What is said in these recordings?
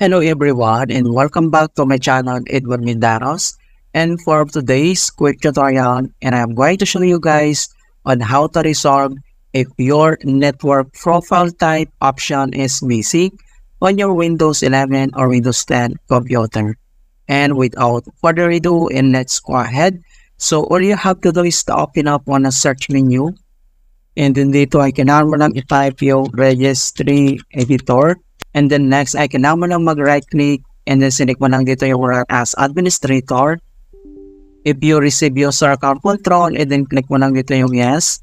Hello everyone and welcome back to my channel Edward Mindanos. And for today's quick tutorial, and I'm going to show you guys on how to resolve if your network profile type option is missing on your Windows 11 or Windows 10 computer. And without further ado, and let's go ahead. So all you have to do is to open up on a search menu. And then dito ay kailangan mo lang i-type yung registry editor. And then next ay kailangan mo lang mag-right click and then select mo lang dito yung run as administrator. If you receive user account control and then click mo lang dito yung yes.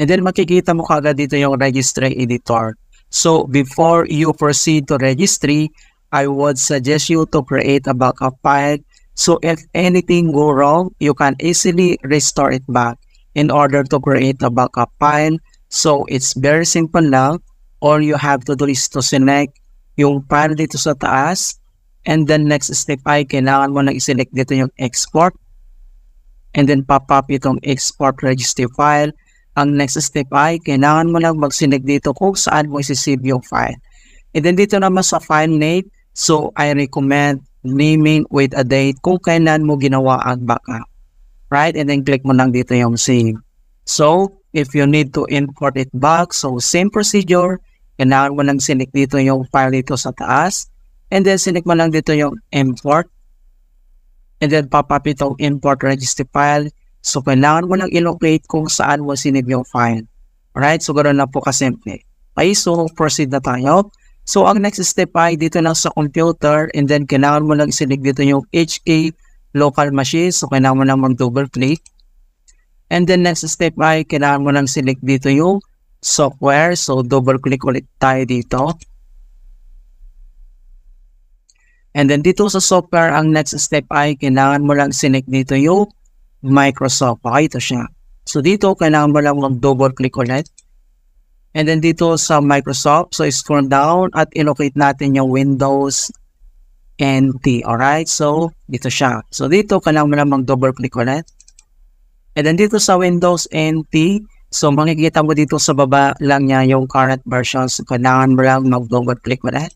And then makikita mo kagad dito yung registry editor. So before you proceed to registry, I would suggest you to create a backup file. So if anything go wrong, you can easily restore it back in order to create a backup file. So it's very simple lang. All you have to do is to select yung file dito sa taas. And then next step ay kailangan mo na i-select dito yung export. And then pop up itong export registry file. Ang next step ay kailangan mo lang mag-select dito kung saan mo i-save yung file. And then dito naman sa file name, so I recommend naming with a date kung kailan mo ginawa ang backup. Right? And then click mo lang dito yung save. So if you need to import it back, so same procedure. Kailangan mo lang select dito yung file dito sa taas. And then select mo lang dito yung import. And then pop up itong import registry file. So kailangan mo lang i-locate kung saan mo sinave yung file. Alright, so ganoon lang po kasimple. Okay, so proceed na tayo. So ang next step ay dito lang sa computer. And then kailangan mo lang select dito yung HK local machine. So kailangan mo lang mag-double click. And then next step ay kailangan mo lang select dito yung software. So double click ulit tayo dito. And then dito sa software, ang next step ay kailangan mo lang select dito yung Microsoft. Okay, ito siya. So dito kailangan mo lang mag-double click ulit. And then dito sa Microsoft, so scroll down at i-locate natin yung Windows NT. Alright, so dito siya. So dito kailangan mo lang mag-double click ulit. And then dito sa Windows NT, so makikita mo dito sa baba lang niya yung current version. So kailangan mo lang mag-double click ulit.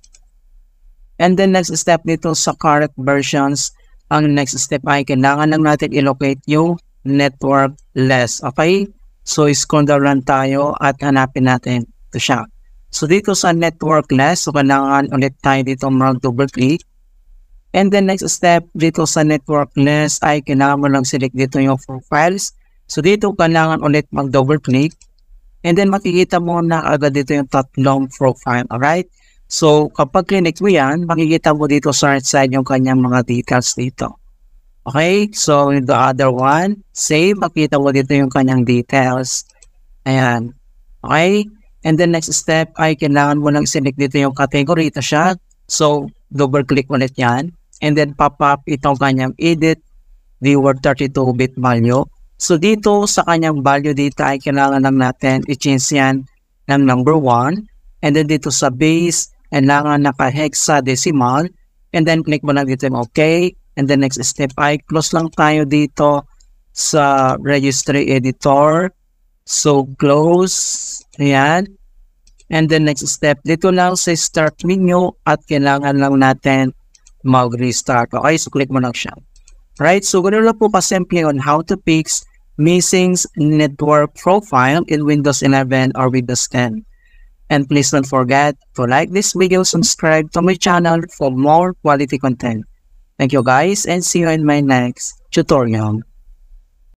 And then next step dito sa current versions, ang next step ay kailangan lang natin i-locate yung network less. Okay? So scroll down tayo at hanapin natin. Ito siya. So dito sa network less, so kailangan ulit tayo dito mag-double click. And then next step dito sa network less ay kailangan mo lang select dito yung profiles. So dito kailangan ulit mag-double click. And then makikita mo na agad dito yung tatlong profile. Alright? So kapag click mo yan, makikita mo dito sa right side yung kanyang mga details dito. Okay? So the other one, save. Makikita mo dito yung kanyang details. Ayan. Okay? And then next step ay kailangan mo lang select dito yung category. Ito siya. So double click ulit yan. And then pop up itong kanyang edit viewer 32-bit value. So dito sa kanyang value dito ay kailangan lang natin i-change yan ng number 1. And then dito sa base, kailangan naka-hexadecimal. And then click mo lang dito yung OK. And then next step ay close lang tayo dito sa registry editor. So close. Ayan. And then next step, dito lang sa start menu at kailangan lang natin mag-restart. Okay, so click mo lang siya. Right, so ganoon lang po pa-simple on how to fix missing network profile in Windows 11 or Windows 10. And please don't forget to like this video, subscribe to my channel for more quality content. Thank you guys and see you in my next tutorial.